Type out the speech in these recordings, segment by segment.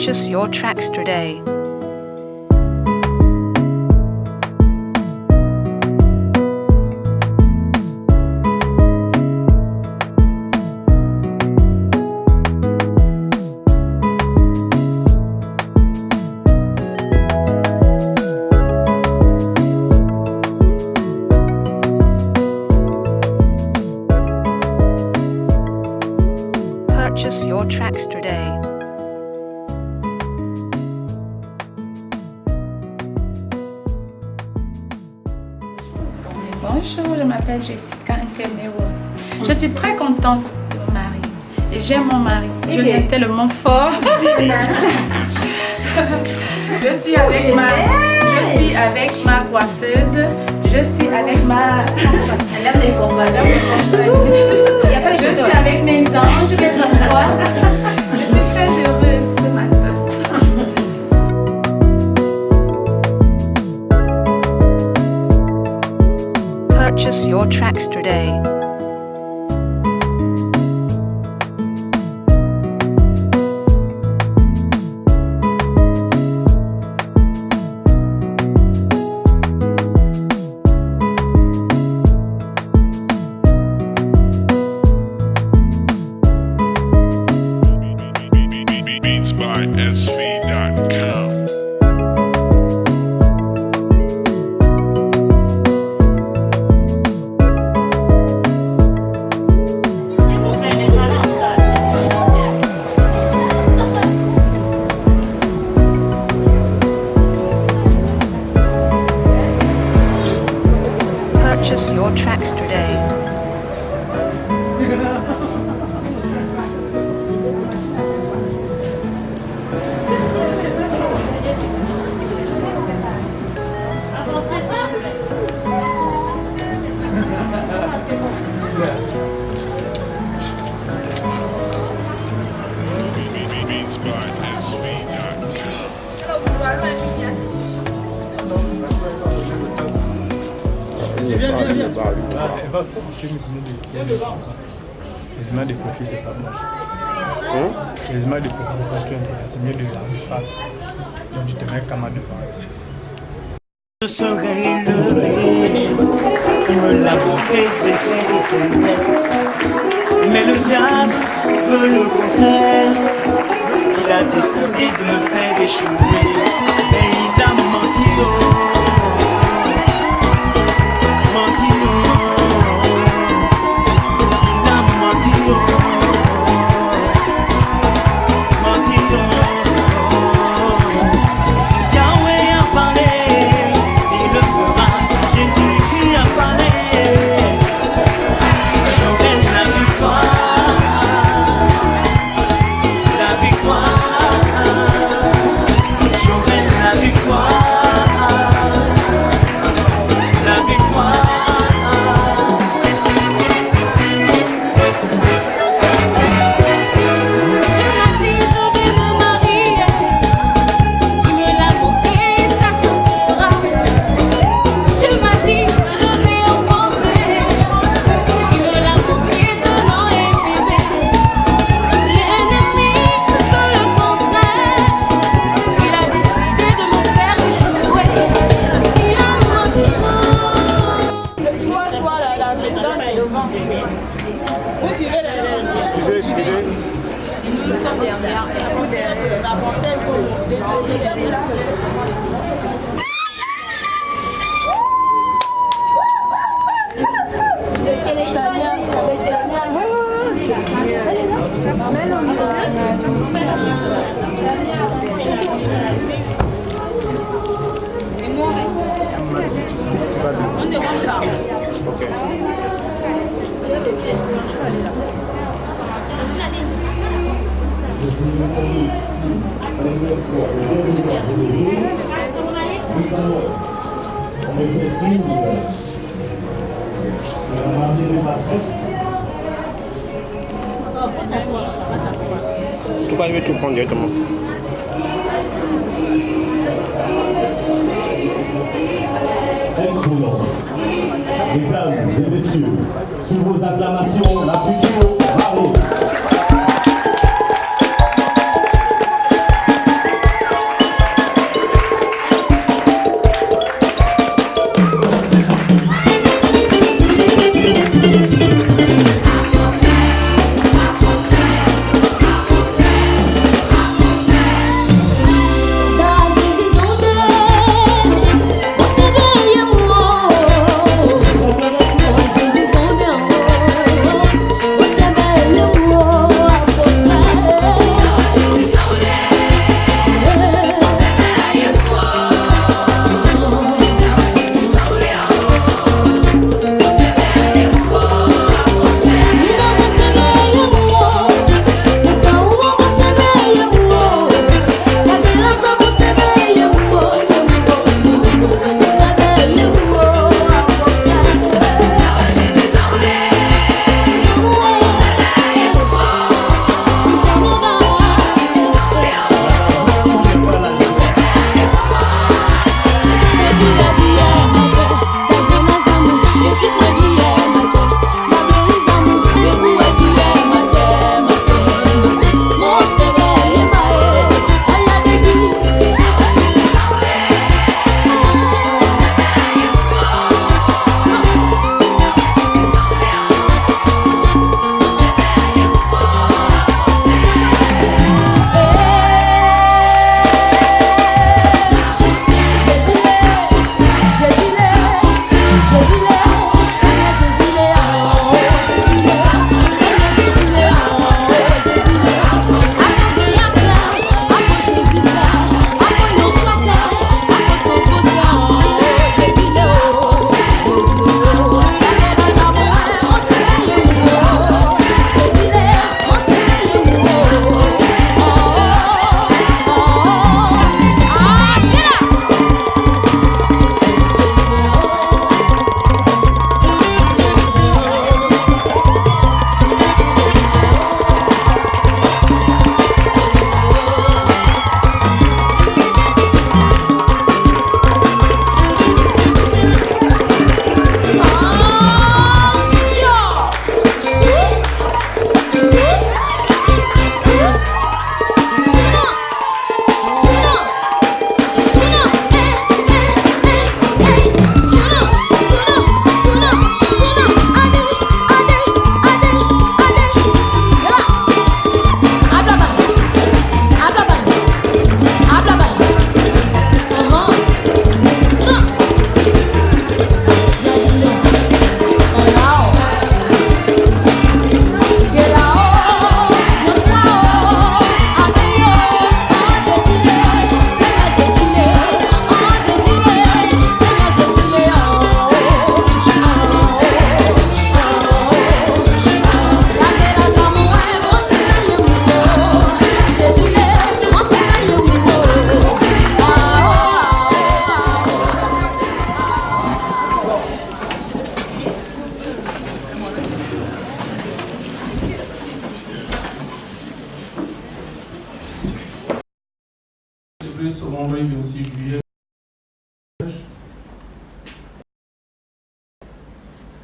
Purchase your tracks today. Purchase your tracks today. Bonjour, je m'appelle Jessica Nkenero. Je suis très contente de mon mari. Et j'aime mon mari. Je l'aime tellement fort. Je suis avec ma coiffeuse. Je suis avec ma... Je suis avec mes anges, mes enfants. Je suis très heureuse ce matin. Purchase your tracks today. Beats by SV.com. Purchase your tracks today. Beats by SV.com. Les images de profil, c'est pas bon. Les images de profil, c'est pas très intéressant. C'est mieux de la face. Donc tu te mets comme devant. Je serai élevé, il me l'a montré, c'est clair et c'est net. Mais le diable veut le contraire. Il a décidé de me faire échouer. Mais il a menti, oh. Menti, oh. Il a menti, oh. Menti, oh. Yahweh a parlé, il le fera. Jésus-Christ a parlé, j'aurai la victoire. La victoire, j'aurai la victoire. La victoire. Vous suivez les Excusez. Nous sommes derrière. La pensée pour on ne rentre pas. Ok. Tu vas aller tout prendre directement. Excellence. Mesdames et messieurs, sous vos acclamations, la future Marie.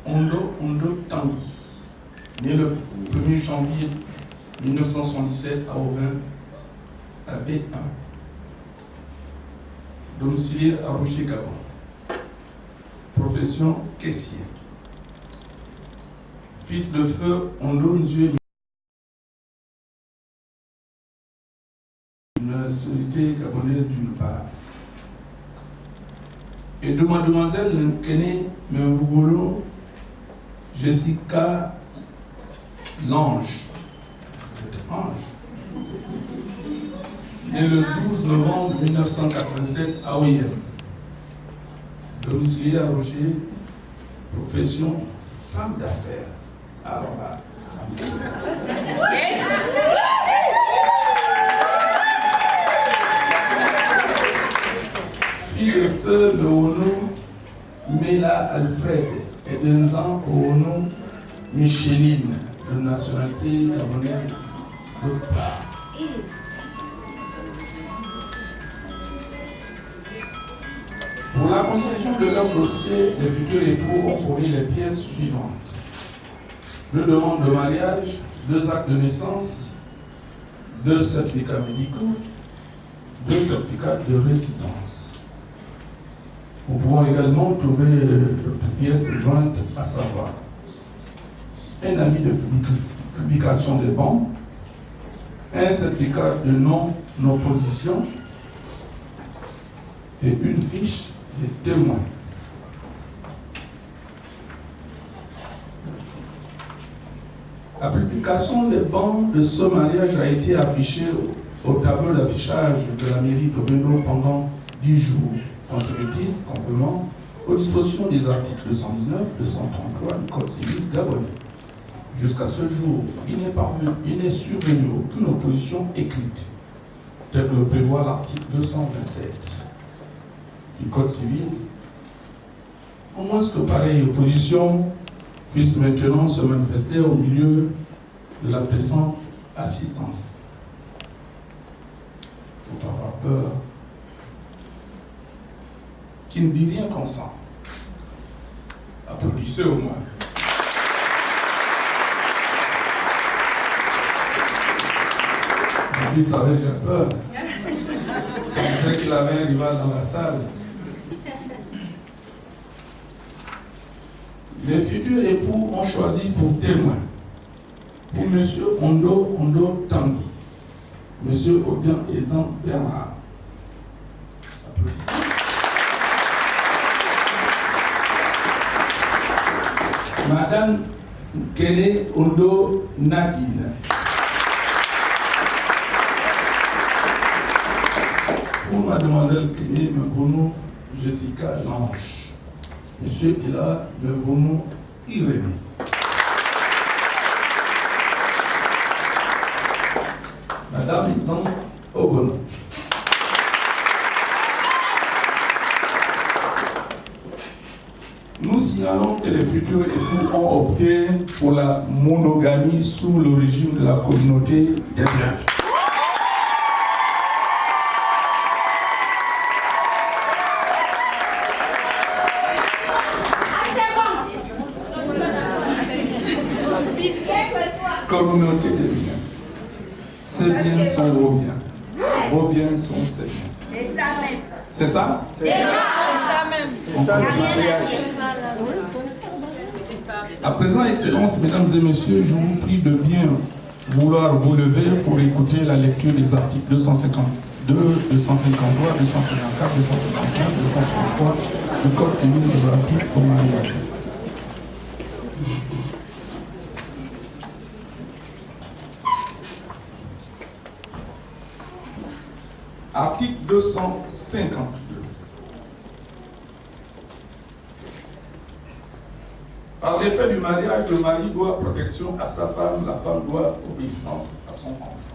Ondo Tanguy, né le 1er janvier 1977 à Auvin, à B1. Domicilié à Roger Gabon. Profession caissier. Fils de feu Ondo Nzue, une nationalité gabonaise d'une part. Et de mademoiselle Nkene Mvugolo Jessica Lange. Née le 12 novembre 1987 à OIM. Domicilié à Roger, profession femme d'affaires. Alors là, fille de feu Leono Mela Alfred et d'Enzan Oono Micheline, de nationalité gabonaise d'autre part. Pour la constitution de leur dossier, les futurs époux ont fourni les pièces suivantes. 2 demandes de mariage, 2 actes de naissance, 2 certificats médicaux, 2 certificats de résidence. Nous pouvons également trouver d'autres pièces jointes, à savoir un avis de publication des banques, un certificat de non-opposition et une fiche de témoins. La publication des bancs de ce mariage a été affichée au tableau d'affichage de la mairie de Beno pendant 10 jours consécutifs, conformément aux dispositions des articles 219, 233 du Code civil gabonais. Jusqu'à ce jour, il n'est survenu aucune opposition écrite, telle que le prévoit l'article 227 du Code civil. Au moins que pareille opposition puisse maintenant se manifester au milieu de la présente assistance. Il ne faut pas avoir peur. Qui ne dit rien consent. Applaudissez au moins. Mon fils avait déjà peur. C'est vrai qu'il avait un rival dans la salle. Les futurs époux ont choisi pour témoin pour M. Ondo Tanguy, M. Odian Ezan Bernard. Madame Kene Ondo Nadine. Pour Mademoiselle Kene Mbono Jessica Lange. Monsieur Ela Mbono Irénée. Madame Izan Ogono. Nous signalons que les futurs époux ont opté pour la monogamie sous le régime de la communauté des biens. Communauté des biens. Ces biens sont vos biens. Vos biens sont ces biens. C'est ça? C'est ça? C'est ça le mariage. À présent, Excellences, Mesdames et Messieurs, je vous prie de bien vouloir vous lever pour écouter la lecture des articles 252, 253, 254, 255, 253 du Code civil relatif au mariage. Article 252. Par l'effet du mariage, le mari doit protection à sa femme, la femme doit obéissance à son conjoint.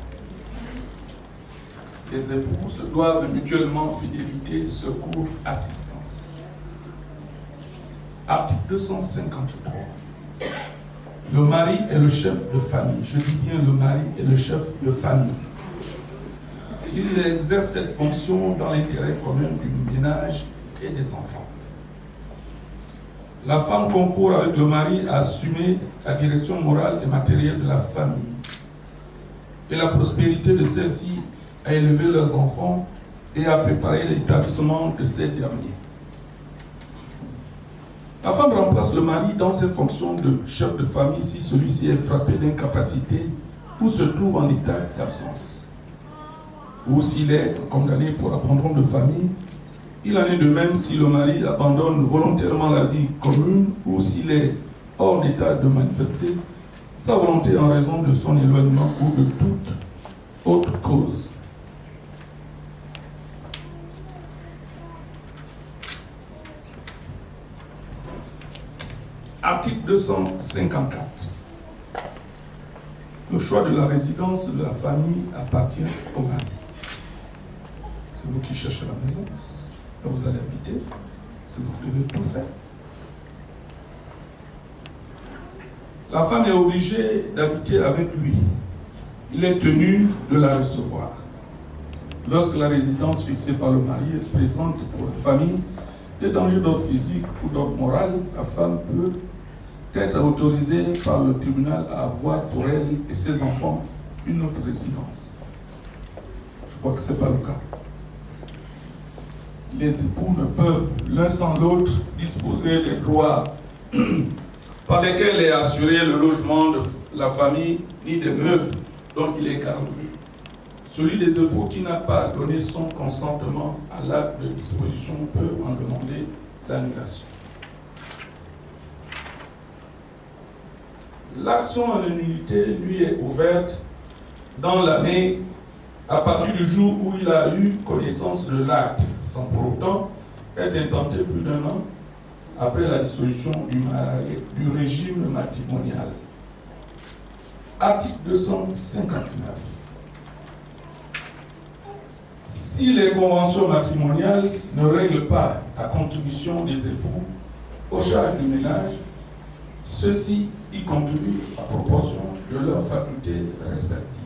Les époux se doivent mutuellement fidélité, secours, assistance. Article 253. Le mari est le chef de famille. Je dis bien le mari est le chef de famille. Il exerce cette fonction dans l'intérêt commun du ménage et des enfants. La femme concourt avec le mari à assumer la direction morale et matérielle de la famille et la prospérité de celle-ci, à élever leurs enfants et à préparer l'établissement de ces derniers. La femme remplace le mari dans ses fonctions de chef de famille si celui-ci est frappé d'incapacité ou se trouve en état d'absence, ou s'il est condamné pour abandon de famille. Il en est de même si le mari abandonne volontairement la vie commune ou s'il est hors d'état de manifester sa volonté en raison de son éloignement ou de toute autre cause. Article 254. Le choix de la résidence de la famille appartient au mari. C'est vous qui cherchez la maison, là vous allez habiter, c'est vous qui devez tout faire. La femme est obligée d'habiter avec lui. Il est tenu de la recevoir. Lorsque la résidence fixée par le mari est présente pour la famille des dangers d'ordre physique ou d'ordre moral, la femme peut être autorisée par le tribunal à avoir pour elle et ses enfants une autre résidence. Je crois que ce n'est pas le cas. Les époux ne peuvent l'un sans l'autre disposer des droits par lesquels est assuré le logement de la famille ni des meubles dont il est garni. Celui des époux qui n'a pas donné son consentement à l'acte de disposition peut en demander l'annulation. L'action en nullité lui est ouverte dans l'année à partir du jour où il a eu connaissance de l'acte, sans pour autant être intenté plus d'un an après la dissolution du régime matrimonial. Article 259. Si les conventions matrimoniales ne règlent pas la contribution des époux aux charges du ménage, ceux-ci y contribuent à proportion de leurs facultés respectives.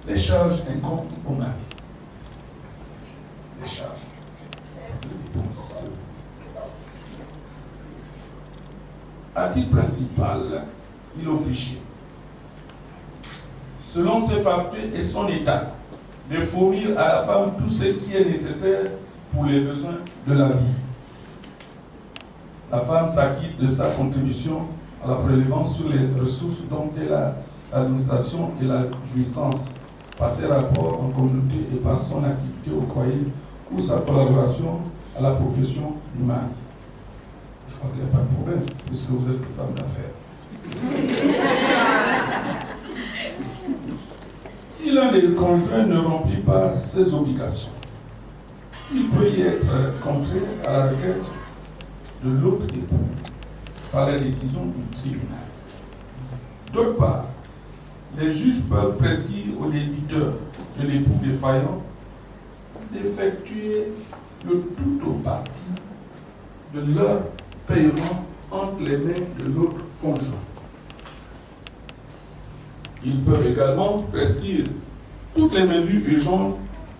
Les charges incombent au mari. Les charges. À titre principal, il est obligé, selon ses facultés et son état, de fournir à la femme tout ce qui est nécessaire pour les besoins de la vie. La femme s'acquitte de sa contribution en la prélevant sur les ressources dont elle a l'administration et la jouissance par ses rapports en communauté et par son activité au foyer ou sa collaboration à la profession du mari. Je crois qu'il n'y a pas de problème, puisque vous êtes une femme d'affaires. Si l'un des conjoints ne remplit pas ses obligations, il peut y être contraire à la requête de l'autre époux par la décision du tribunal. D'autre part, les juges peuvent prescrire aux débiteurs de l'époux défaillant d'effectuer le tout ou partie de leur paiement entre les mains de l'autre conjoint. Ils peuvent également prescrire toutes les mesures urgentes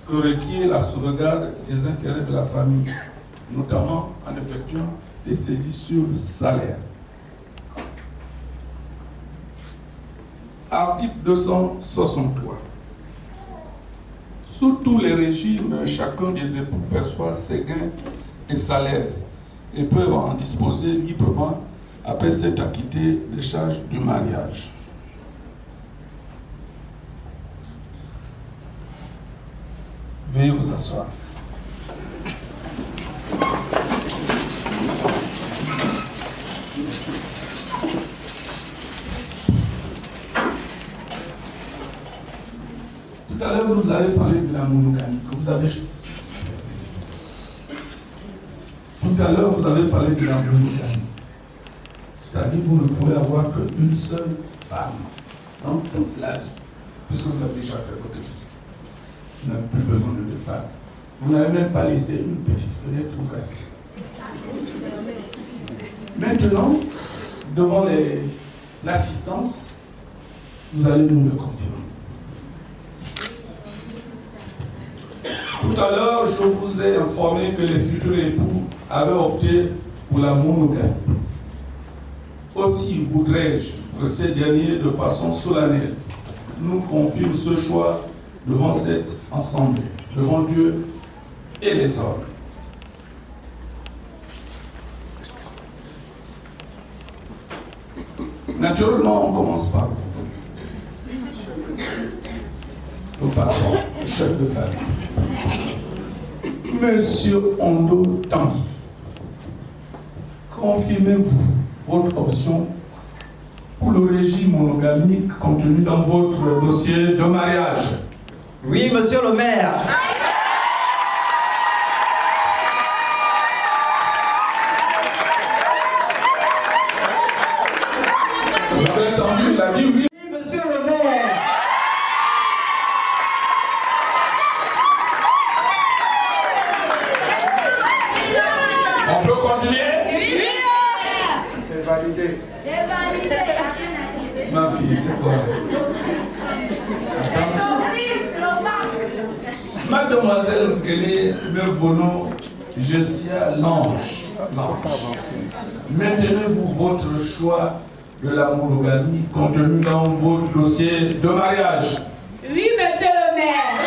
que requiert la sauvegarde des intérêts de la famille, notamment en effectuant des saisies sur le salaire. Article 263. Sous tous les régimes, chacun des époux perçoit ses gains et salaires et peuvent en disposer librement après s'être acquitté des charges du mariage. Veuillez vous asseoir. Tout à l'heure, vous avez parlé de la monogamie que vous avez choisie. Tout à l'heure, vous avez parlé de la monogamie. C'est-à-dire que vous ne pouvez avoir qu'une seule femme dans toute la vie, puisque vous avez déjà fait votre vie. Vous n'avez plus besoin de deux femmes. Vous n'avez même pas laissé une petite fenêtre ouverte. Maintenant, devant l'assistance, vous allez nous le confirmer. Tout à l'heure, je vous ai informé que les futurs époux avaient opté pour la monogamie. Aussi voudrais-je que ces derniers, de façon solennelle, nous confirment ce choix devant cette assemblée, devant Dieu et les hommes. Naturellement, on commence par vous. Le patron, le chef de famille. Monsieur Ondo Tanguy, confirmez-vous votre option pour le régime monogamique contenu dans votre dossier de mariage? Oui, monsieur le maire. Vous avez entendu, il a dit oui. Oui, monsieur le maire. On peut continuer? Oui. C'est validé. Ma fille, c'est quoi? Attention. Mademoiselle Kelly Mevono Jessia Lange. Maintenez-vous votre choix de la monogamie contenu dans votre dossier de mariage? Oui, monsieur le maire.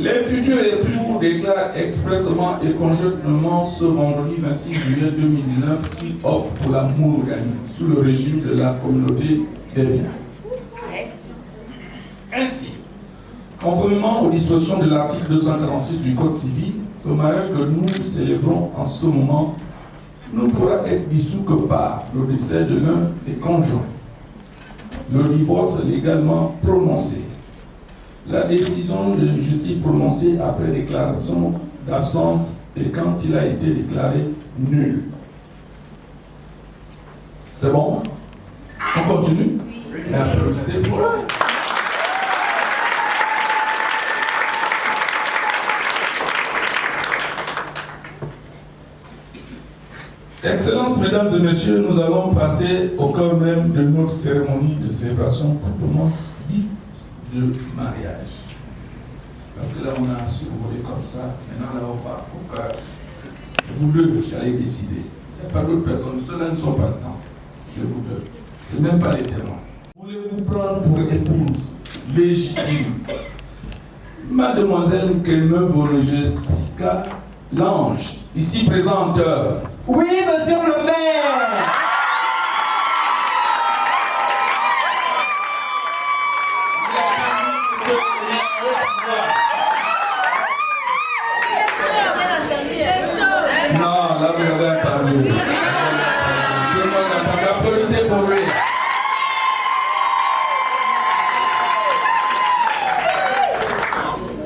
Les futurs époux déclarent expressément et conjointement ce vendredi 26 juillet 2019 qu'ils optent pour la monogamie sous le régime de la communauté des biens. Ainsi, conformément aux dispositions de l'article 246 du Code civil, le mariage que nous célébrons en ce moment ne pourra être dissous que par le décès de l'un des conjoints, le divorce légalement prononcé, la décision de justice prononcée après déclaration d'absence et quand il a été déclaré nul. C'est bon? On continue? Applaudissez pour eux. Excellences, mesdames et messieurs, nous allons passer au cœur même de notre cérémonie de célébration proprement dite de mariage. Parce que là, on a survolé comme ça. Maintenant, là, on va pour que vous deux, vous allez décider. Il n'y a pas d'autres personnes. Ceux-là ne sont pas dedans. C'est vous deux. C'est même pas les témoins. Voulez-vous prendre pour épouse légitime Mademoiselle Kelmeuve Jessica Lange, ici présente? Oui, monsieur le maire. Non, là, vous avez entendu. Tout le monde a entendu. Applaudissez pour lui.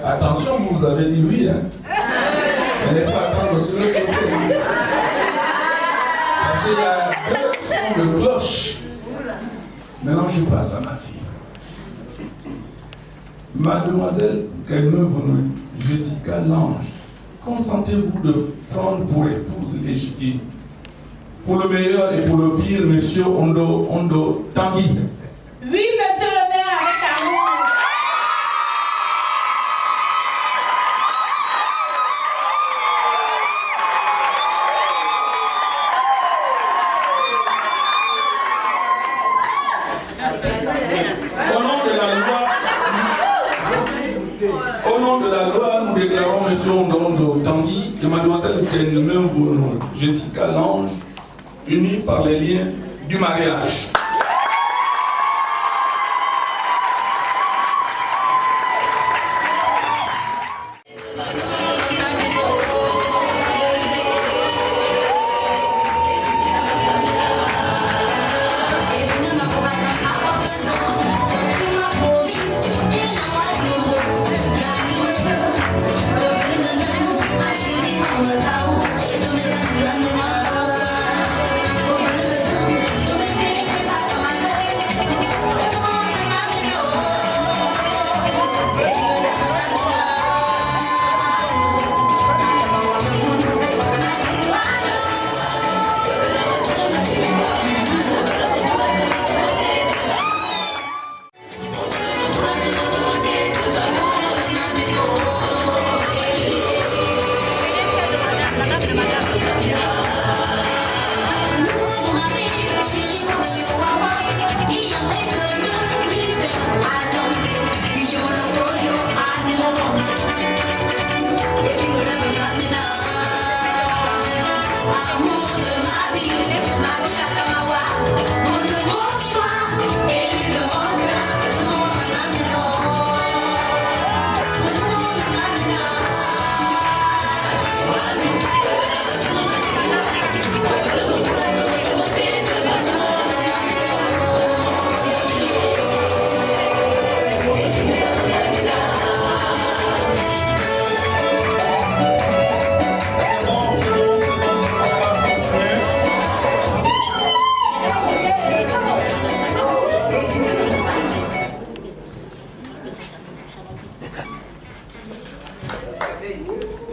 Attention, vous avez dit oui, hein. Il faut attendre sur le côté. Parce qu'il y a deux sons de cloche. Maintenant, je passe à ma fille. Mademoiselle Kelmeuve Jessica Lange, consentez-vous de prendre pour épouse légitime, pour le meilleur et pour le pire, monsieur Ondo Tanguy? Oui, monsieur le maire, avec amour. Au nom de la loi, nous déclarons M. Ondo Tanguy et Mademoiselle Kelmeuve Jessica Lange unis par les liens du mariage.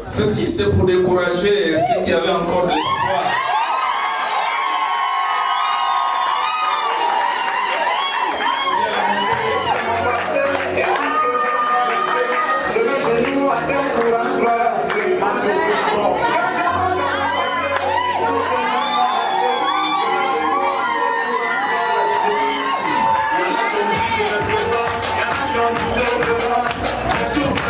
Ceci, c'est pour décourager ceux qui avaient encore de l'espoir. Je me genou à terre pour la gloire à Dieu, ma tout plus grand. Quand je pense à mon passé, tout ce que j'ai passé, je me genou à terre pour la gloire à Dieu. Il y en a qui ont dit je ne peux pas, il y en a qui ont douté de moi, mais tout ça.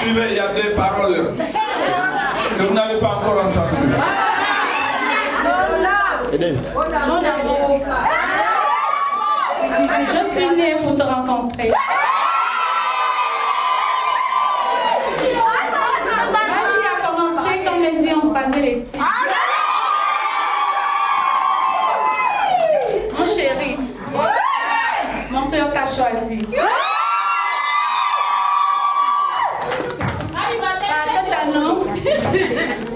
Il y a des paroles que vous n'avez pas encore entendues. Mon amour, je suis née pour te rencontrer. Ma vie a commencé quand mes yeux ont croisé les tiens. Mon chéri, mon cœur t'a choisi.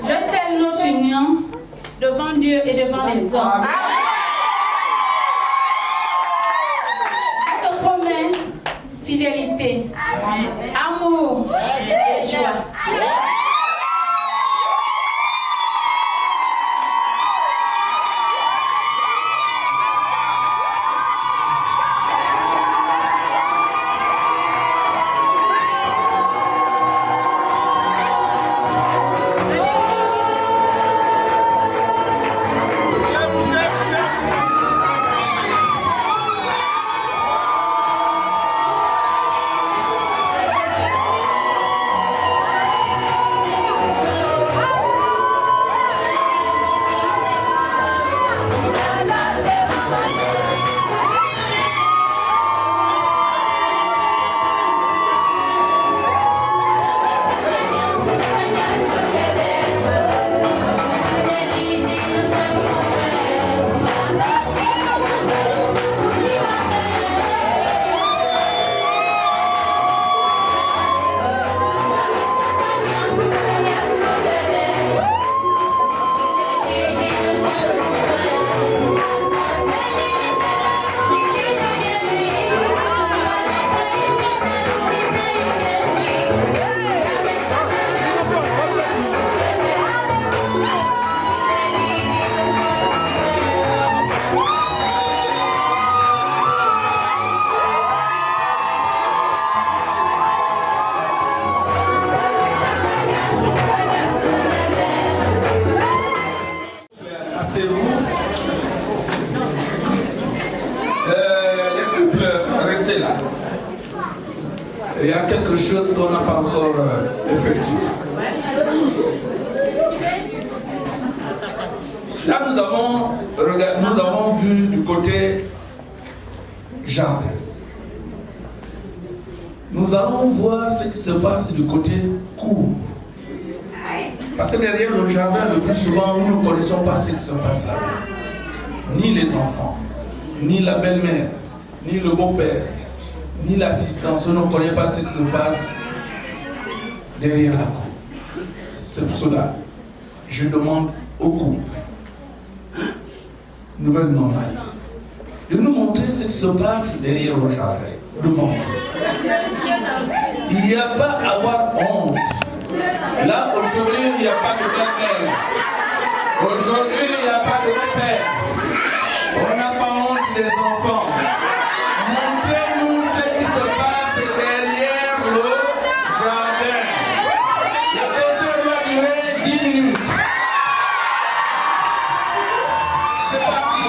Je scelle notre union devant Dieu et devant les hommes. Je te promets fidélité, amour et joie. quelque chose qu'on n'a pas encore effectué. Là, nous avons vu du côté jardin. Nous allons voir ce qui se passe du côté cour. Parce que derrière le jardin, le plus souvent, nous ne connaissons pas ce qui se passe là. Ni les enfants, ni la belle-mère, ni le beau-père, ni l'assistance. On ne connaît pas ce qui se passe derrière la cour. C'est pour cela je demande au couple, nouvelle normale, de nous montrer ce qui se passe derrière le jardin, devant vous. Il n'y a pas à avoir honte. Là, aujourd'hui, il n'y a pas de belle-mère. Aujourd'hui, il n'y a pas de père. On n'a pas honte des enfants. Montrez-nous ce qui se passe derrière le jardin. La personne doit durer 10 minutes. C'est parti.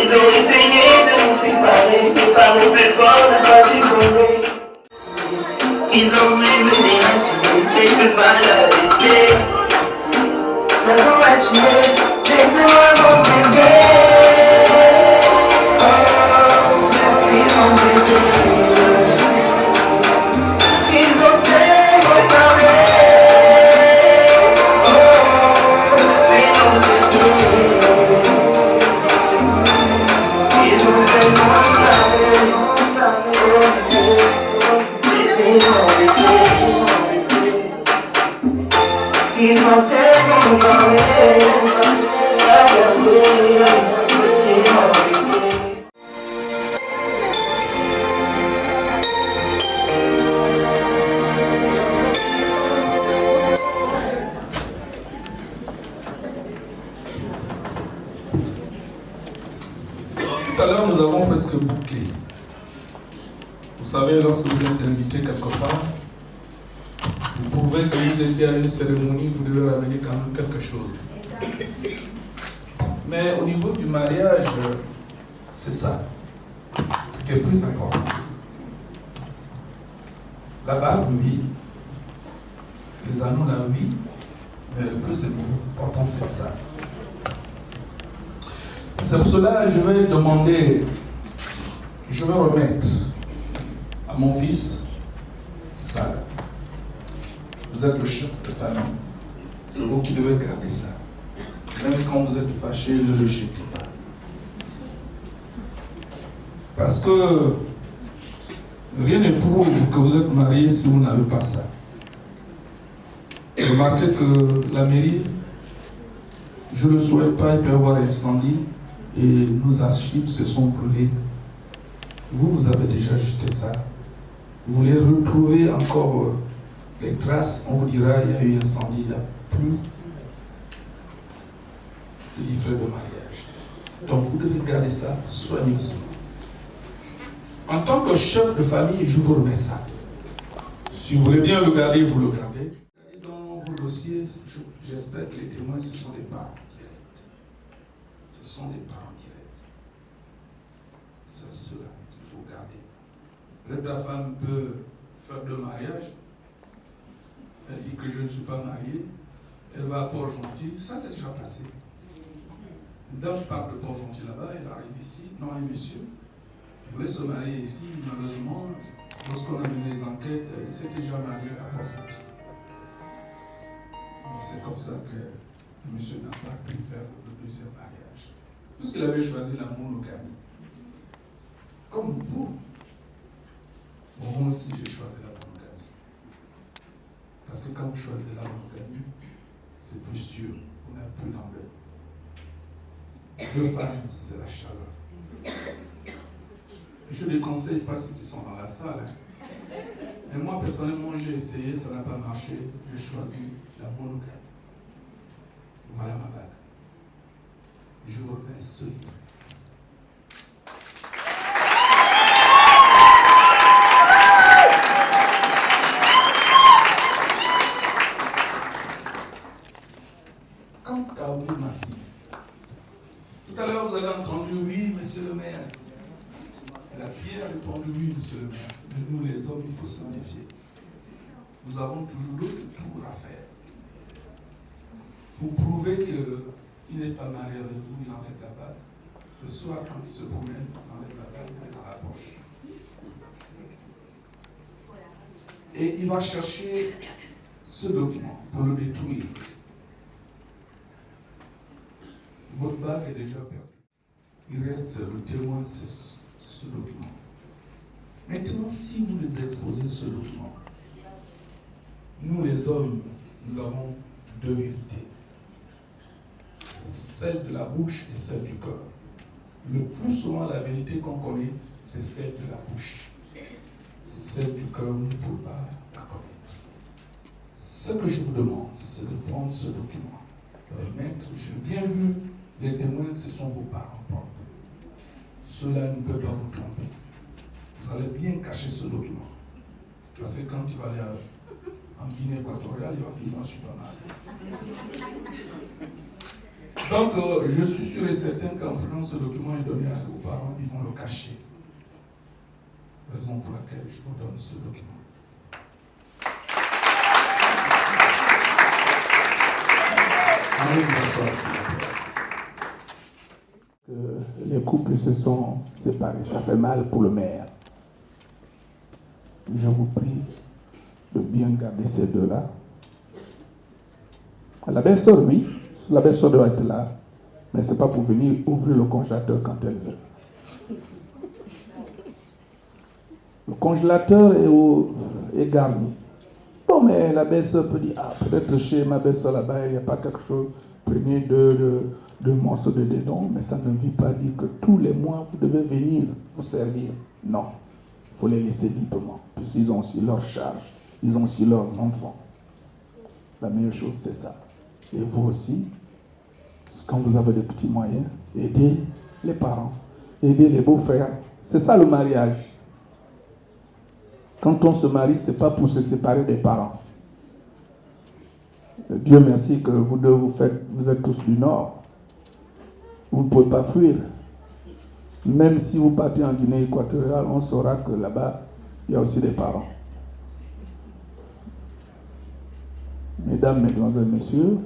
Ils ont essayé de nous séparer, notre amour plus fort n'a pas succombé. Ils ont voulu me dénoncer, mais je peux pas la laisser. Laisse-moi tuer, laisse-moi mon bébé. Oh, c'est mon bébé. Ils ont tellement parlé. Oh, c'est mon bébé. Tout à l'heure, nous avons presque bouclé. Vous savez, lorsque vous êtes invité quelque part, vous prouvez que vous étiez à une cérémonie, vous devez ramener quand même quelque chose. Mais au niveau du mariage, c'est ça. Ce qui est plus important. La bague, oui. Les anneaux, là, oui. Mais le plus important, c'est ça. C'est pour cela que je vais demander, je vais remettre à mon fils ça. Vous êtes le chef de famille. C'est vous qui devez garder ça. Même quand vous êtes fâché, ne le jetez pas. Parce que rien ne prouve que vous êtes marié si vous n'avez pas ça. Remarquez que la mairie, je ne le souhaite pas, il peut y avoir incendie et nos archives se sont brûlées. Vous avez déjà jeté ça. Vous voulez retrouver encore les traces, on vous dira il y a eu incendie, il n'y a plus de livret de mariage. Donc vous devez garder ça soigneusement. En tant que chef de famille, je vous remets ça. Si vous voulez bien le garder, vous le gardez. Dans vos dossiers, j'espère que les témoins, ce sont des parents directs. Ce sont des parents directs. C'est cela qu'il faut garder. Peut-être la femme peut faire deux mariages. Elle dit que je ne suis pas mariée. Elle va à Port-Gentil. Ça, c'est déjà passé. Une dame part de Port-Gentil là-bas. Elle arrive ici. Non, un monsieur. Il voulait se marier ici. Malheureusement, lorsqu'on a mené les enquêtes, il s'est déjà marié à Port-Gentil. C'est comme ça que le monsieur n'a pas pu faire le deuxième mariage. Puisqu'il avait choisi la monogamie. Comme vous. Moi aussi, j'ai choisi la monogamie. Parce que quand vous choisissez la monogamie, c'est plus sûr, on n'a plus d'embête. Deux femmes, c'est la chaleur. Je ne les conseille pas ceux qui sont dans la salle. Et moi, personnellement, j'ai essayé, ça n'a pas marché. J'ai choisi la monogamie. Voilà ma bague. Je vous remets ce livre. Quant à vous, ma fille, tout à l'heure vous avez entendu oui, monsieur le maire. Elle a bien répondu oui, monsieur le maire. Mais nous, les hommes, il faut se méfier. Nous avons toujours d'autres tours à faire. Pour prouver qu'il n'est pas marié avec vous, il enlève la bague. Le soir, quand il se promène, il enlève la bague, il met dans la poche. Et il va chercher ce document pour le détruire. Votre bague est déjà perdue. Il reste le témoin, c'est ce document. Maintenant, si vous les exposez ce document, nous les hommes, nous avons deux vérités. Celle de la bouche et celle du cœur. Le plus souvent, la vérité qu'on connaît, c'est celle de la bouche. Celle du cœur, on ne peut pas la connaître. Ce que je vous demande, c'est de prendre ce document, de le mettre. J'ai bien vu, les témoins, ce sont vos parents propres. Cela ne peut pas vous tromper. Vous allez bien cacher ce document. Parce que quand il va aller en Guinée équatoriale, il va dire non, je ne suis pas marié. Donc, je suis sûr et certain qu'en prenant ce document et donné à vos parents, ils vont le cacher. Raison pour laquelle je vous donne ce document. Allez vous asseoir, s'il vous plaît. Les couples se sont séparés, ça fait mal pour le maire. Je vous prie de bien garder ces deux-là. La belle-sœur, oui, la belle-sœur doit être là, mais ce n'est pas pour venir ouvrir le congélateur quand elle veut. congélateur est garni. Bon, mais la belle-sœur peut dire, ah, peut-être chez ma belle-sœur là-bas, il n'y a pas quelque chose, prenez deux morceaux de dedans, mais ça ne veut pas dire que tous les mois, vous devez venir vous servir. Non, il faut les laisser librement, puisqu'ils ont aussi leur charge, ils ont aussi leurs enfants. La meilleure chose, c'est ça. Et vous aussi, quand vous avez des petits moyens, aidez les parents, aidez les beaux-frères. C'est ça le mariage. Quand on se marie, ce n'est pas pour se séparer des parents. Dieu merci que vous deux, vous êtes tous du Nord. Vous ne pouvez pas fuir. Même si vous partez en Guinée équatoriale, on saura que là-bas, il y a aussi des parents. Mesdames, Mesdemoiselles, Messieurs,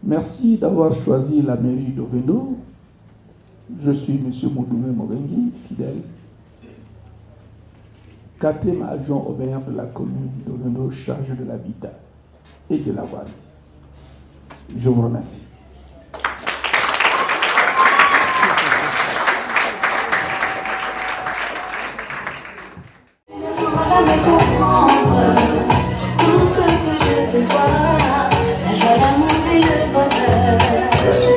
merci d'avoir choisi la mairie d'Ovendo. Je suis M. Moudoumé Mobengi, fidèle. 4e adjoint au maire de la commune d'Ovendo, chargé de l'habitat et de la voirie. Je vous remercie. Tout ce que je te dois, la joie, l'amour et le bonheur. Merci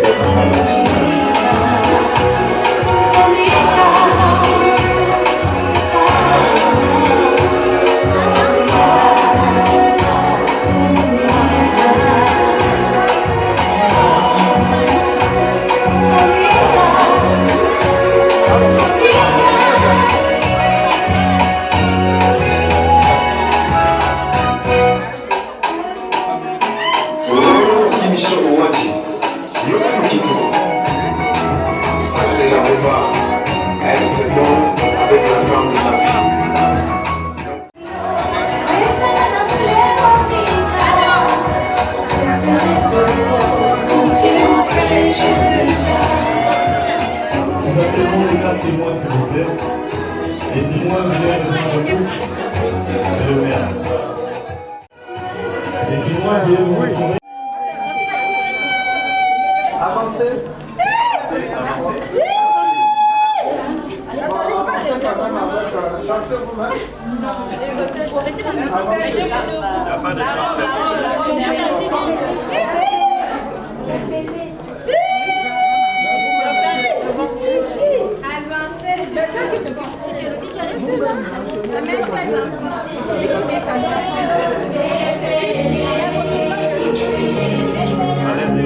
Témoin, s'il vous plaît. Et dis-moi, venez devant vous. C'est le maire. Et dis-moi, venez. Avancez.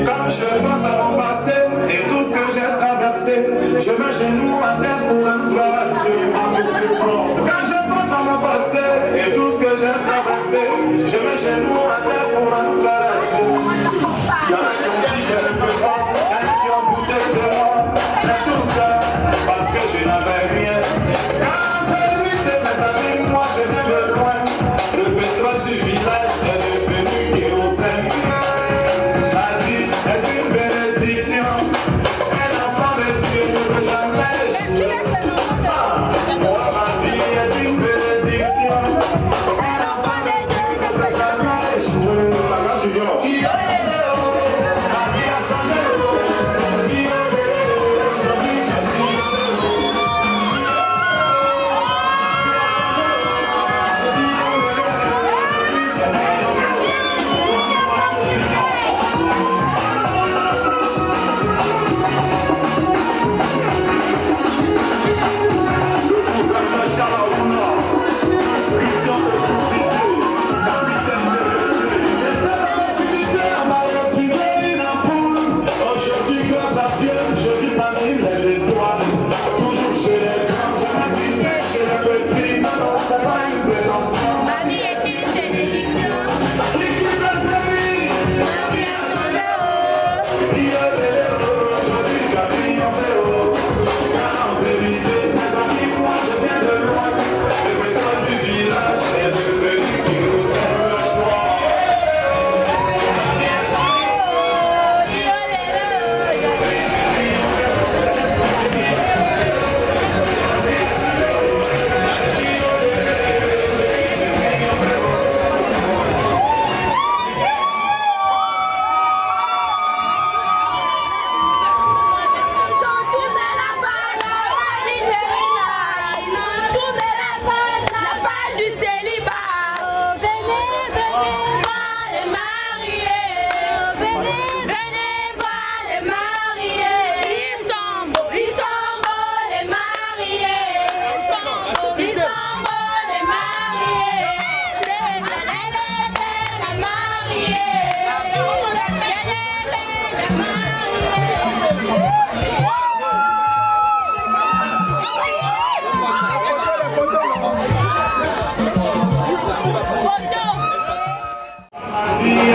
Quand je pense à mon passé et tout ce que j'ai traversé, je mets genoux à terre pour rendre gloire à Dieu, à tout plus prendre. Quand je pense à mon passé et tout ce que j'ai traversé, je mets genoux à terre pour rendre gloire à Dieu. Il y en a qui ont dit je ne peux pas, il y en a qui ont douté de moi, mais tout ça parce que je n'avais rien. Quand j'ai vu de mes amis, moi je viens de loin, le pétrole du village est devenu kérosène. La vie est une bénédiction, un enfant de Dieu ne peut jamais échouer. Ma vie est une bénédiction, un enfant de Dieu ne peut jamais échouer. Ça va, Junior? La vie a changé.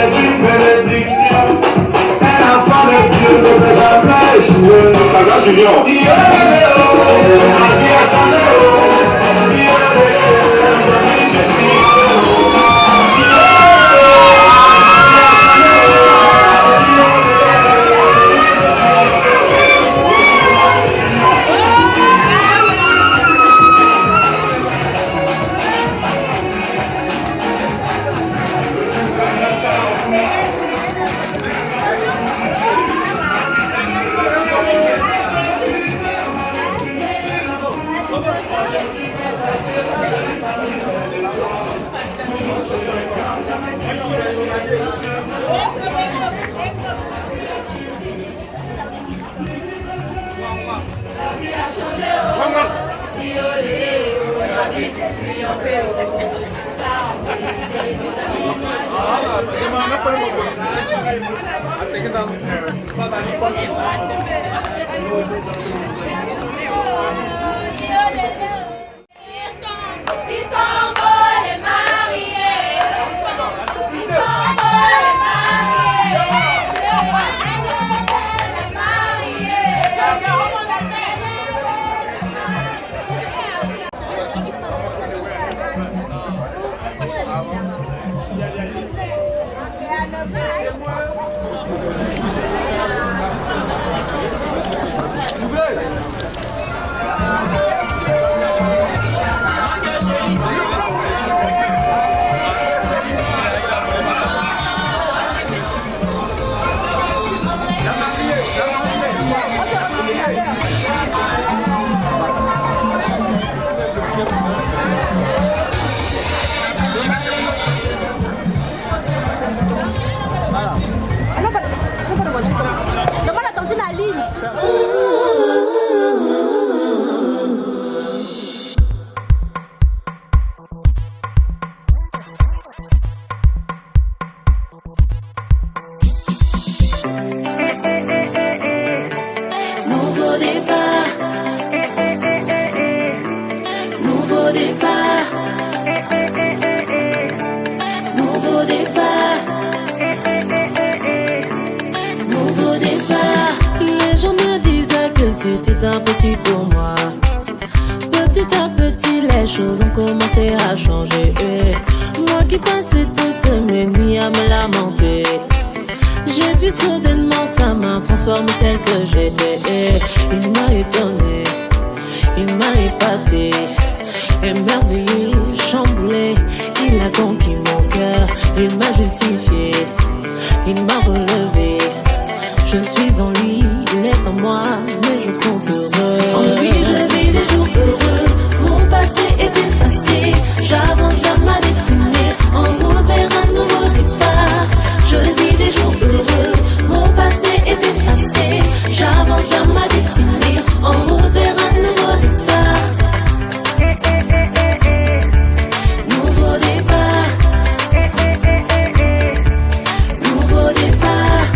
est une bénédiction. Un enfant de Dieu ne peut jamais échouer. Saga Junior. La vie a changé. Demande à tantine Aline. Nouveau départ. Nouveau départ. Nouveau départ. Nouveau départ. Les gens me disaient que c'était impossible pour moi. Petit à petit, les choses ont commencé à changer. Moi qui passais toutes mes nuits à me lamenter, j'ai vu soudainement sa main transformer celle que j'étais. Il m'a étonné, il m'a épaté, émerveillé, chamboulé. Il a conquis mon cœur, il m'a justifié, il m'a relevé. Je suis en lui, il est en moi, mes jours sont heureux. En lui je vis des jours heureux, mon passé est effacé. J'avance vers ma destinée, en route vers un nouveau départ. Je vis des jours heureux, mon passé est effacé. J'avance vers ma destinée, en route vers un nouveau départ. Nouveau départ. Nouveau départ.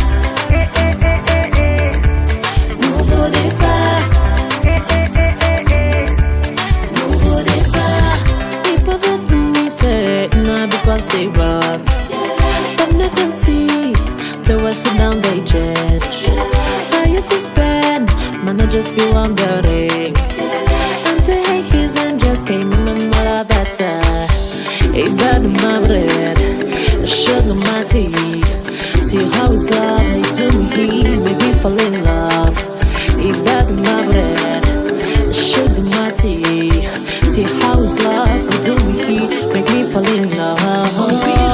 Nouveau départ. Nouveau départ. Ils peuvent tout me say, not possible. But I can see there was a down they judge. I used to spend, man, I just be wondering. Until his and just came in and more better. A bad my bread, sugar my tea. See how his love to me, make me fall in love. A bad my bread, sugar my tea. See how his love to me, make me fall in love.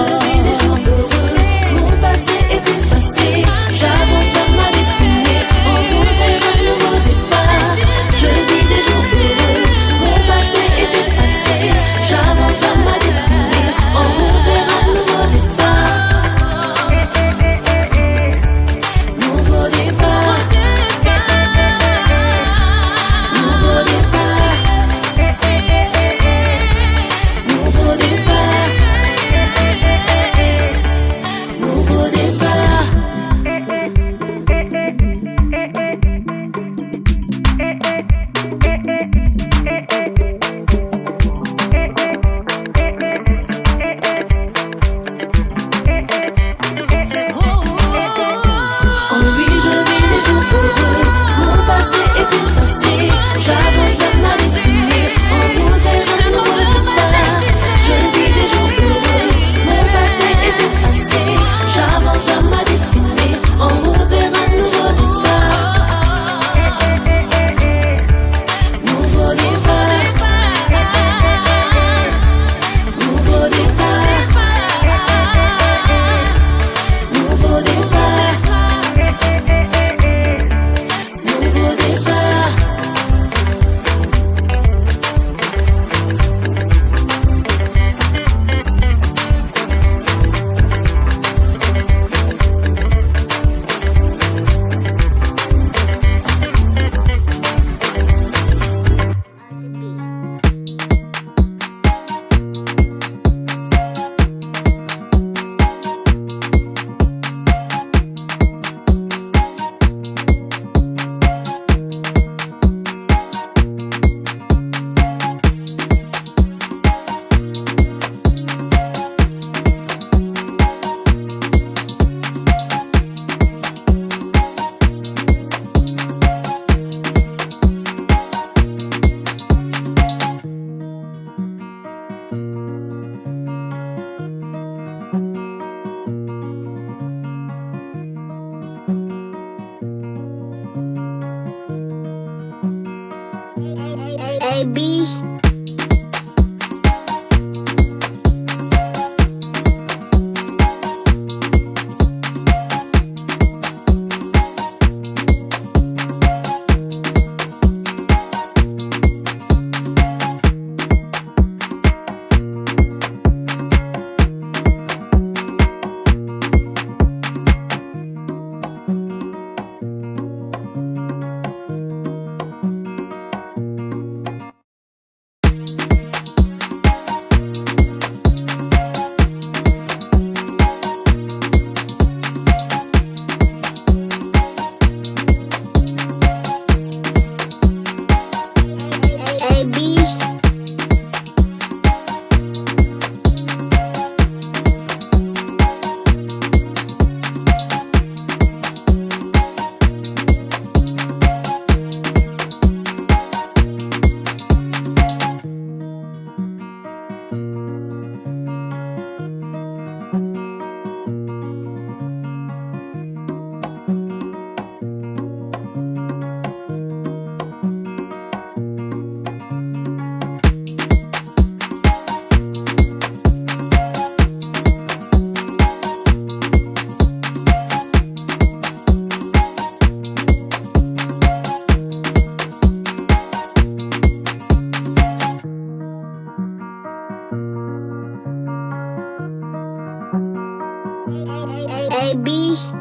AB. AB.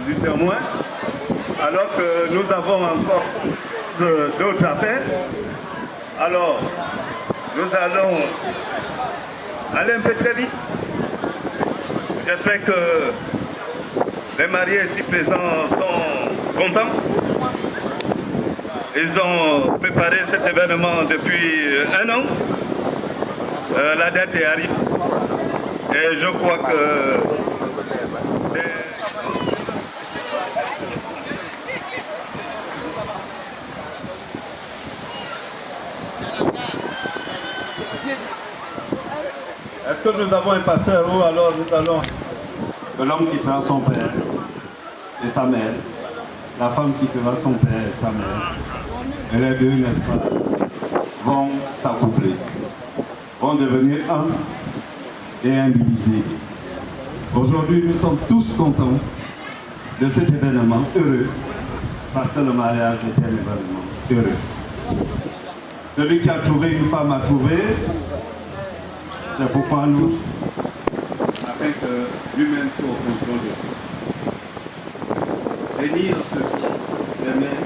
du témoin, alors que nous avons encore d'autres appels. Alors, nous allons aller un peu très vite. J'espère que les mariés ici présents sont contents. Ils ont préparé cet événement depuis 1 an. La date est arrivée. Et je crois que est-ce que nous avons un pasteur ou alors nous allons... L'homme quittera son père et sa mère, la femme quittera son père et sa mère, et les deux, n'est-ce pas, vont s'accoupler, vont devenir un et indivisibles. Aujourd'hui, nous sommes tous contents de cet événement heureux, parce que le mariage est un événement heureux. Celui qui a trouvé une femme a trouvé, c'est pourquoi nous, afin que lui-même soit au contrôle de tout. Bénir ceux les mères,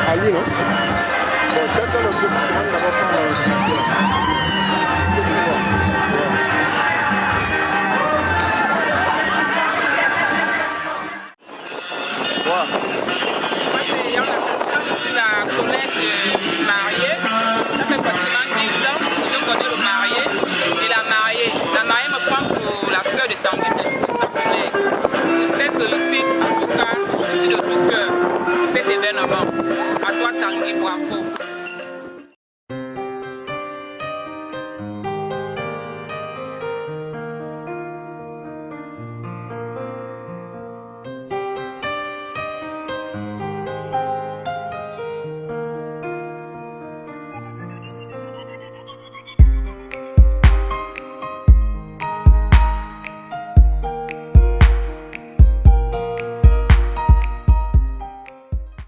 à lui, non? Bon, peut-être c'est l'objet parce que moi, il n'a pas pris ce que tu vois. Moi, c'est Yann Natacha, je suis la collègue mariée. Ça fait pratiquement 10 ans que je connais le marié et la mariée. La mariée me prend pour la sœur de Tanguy, mais je suis sa collègue. Pour cette réussite, en tout cas, je suis de tout cœur pour cet événement. À toi, Tanguy, bravo.